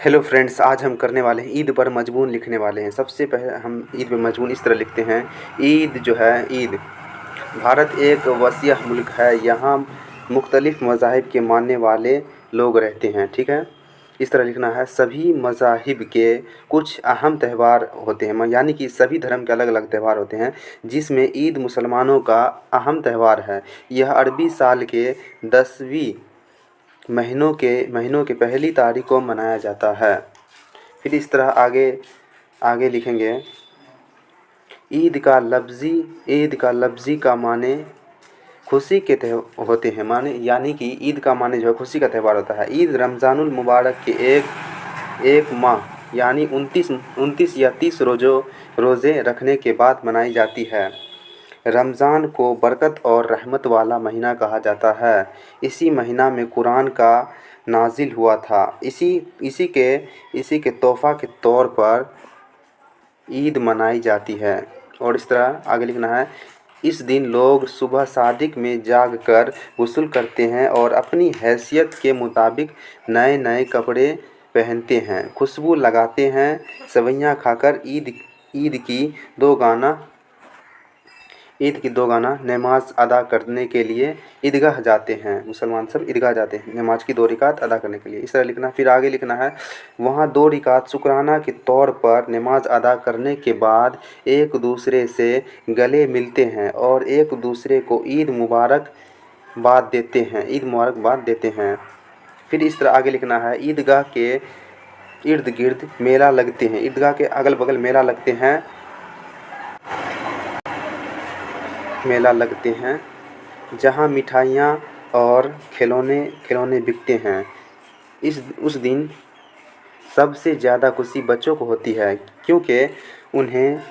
Hello friends, आज हम करने वाले हैं ईद पर मजमून लिखने वाले हैं। सबसे पहले हम ईद पर मजमून इस तरह लिखते हैं। ईद जो है, ईद भारत एक वसीह मुल्क है। यहाँ मुख्तलिफ़ मज़ाहिब के मानने वाले लोग रहते हैं। ठीक है, इस तरह लिखना है। सभी मज़ाहिब के कुछ अहम त्यौहार होते हैं, यानी कि सभी धर्म के अलग अलग त्यौहार होते हैं, जिसमें ईद मुसलमानों का अहम त्यौहार है। यह अरबी साल के 10वीं महीनों के पहली तारीख को मनाया जाता है। फिर इस तरह आगे आगे लिखेंगे। ईद का लफ्ज़ी का माने खुशी के होते हैं, माने यानी कि ईद का माने जो है खुशी का त्यौहार होता है। ईद रमज़ानुल मुबारक के एक माह यानी 29 या 30 रोज़े रखने के बाद मनाई जाती है। रमज़ान को बरकत और रहमत वाला महीना कहा जाता है। इसी महीना में कुरान का नाजिल हुआ था। इसी के तोहफ़ा के तौर पर ईद मनाई जाती है। और इस तरह आगे लिखना है। इस दिन लोग सुबह सादिक में जाग कर गुस्ल करते हैं और अपनी हैसियत के मुताबिक नए नए कपड़े पहनते हैं, खुशबू लगाते हैं। सेवइयाँ खाकर ईद की दो गाना नमाज अदा करने के लिए ईदगाह जाते हैं। मुसलमान सब ईदगाह जाते हैं नमाज की 2 रकात अदा करने के लिए। इस तरह लिखना। फिर आगे लिखना है। वहाँ 2 रकात शुक्राना के तौर पर नमाज अदा करने के बाद एक दूसरे से गले मिलते हैं और एक दूसरे को ईद मुबारकबाद देते हैं। फिर इस तरह आगे लिखना है। ईदगाह के इर्द गिर्द मेला लगते हैं। ईदगाह के अगल बगल मेला लगते हैं जहाँ मिठाइयाँ और खिलौने बिकते हैं। उस दिन सबसे ज़्यादा खुशी बच्चों को होती है, क्योंकि उन्हें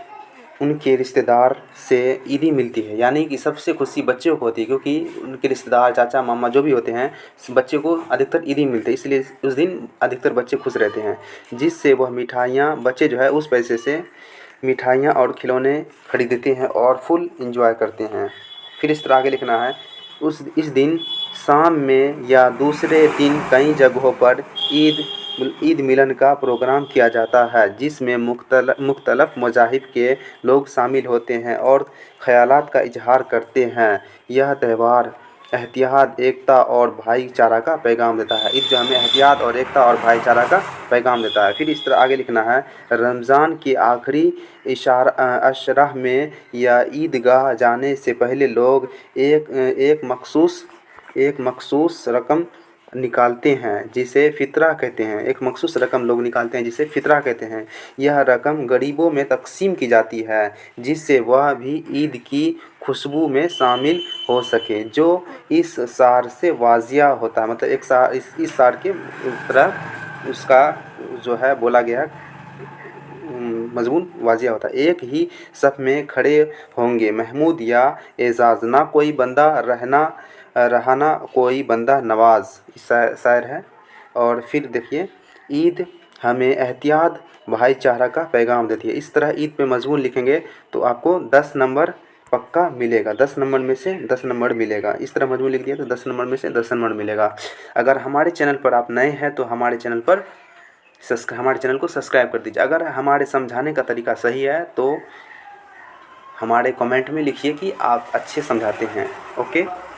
उनके रिश्तेदार से ईदी मिलती है। यानी कि सबसे खुशी बच्चों को होती है, क्योंकि उनके रिश्तेदार चाचा मामा जो भी होते हैं, बच्चे को अधिकतर ईदी मिलती है। इसलिए उस दिन अधिकतर बच्चे खुश रहते हैं, जिससे वह बच्चे जो है उस पैसे से मिठाइयाँ और खिलौने खरीदते हैं और फुल एंजॉय करते हैं। फिर इस तरह आगे लिखना है। इस दिन शाम में या दूसरे दिन कई जगहों पर ईद मिलन का प्रोग्राम किया जाता है, जिसमें मुख्तलिफ मज़ाहिब के लोग शामिल होते हैं और ख़यालात का इजहार करते हैं। यह त्यौहार एहतियात, एकता और भाईचारा का पैगाम देता है। ईद जो हमें एहतियात और एकता और भाईचारा का पैगाम देता है। फिर इस तरह आगे लिखना है। रमज़ान की आखिरी अशरा में या ईदगाह जाने से पहले लोग एक मखसूस रकम निकालते हैं, जिसे फ़ितरा कहते हैं। एक मखसूस रकम लोग निकालते हैं, जिसे फ़ितरा कहते हैं। यह रकम गरीबों में तकसीम की जाती है, जिससे वह भी ईद की खुशबू में शामिल हो सके, जो इस सार से वाजिया होता है। मतलब इस सार के तरह उसका जो है बोला गया मजमून वाजिया होता है। एक ही सफ में खड़े होंगे महमूद या एजाज़, ना कोई बंदा रहना कोई बंदा नवाज, शायर है। और फिर देखिए, ईद हमें एहतियात भाईचारा का पैगाम देती है। इस तरह ईद पे मजमून लिखेंगे तो आपको 10 नंबर पक्का मिलेगा। 10 नंबर में से 10 नंबर मिलेगा। इस तरह मजमून लिख दिया तो 10 नंबर में से 10 नंबर मिलेगा। अगर हमारे चैनल पर आप नए हैं तो हमारे चैनल को सब्सक्राइब कर दीजिए। अगर हमारे समझाने का तरीका सही है तो हमारे कमेंट में लिखिए कि आप अच्छे समझाते हैं। ओके।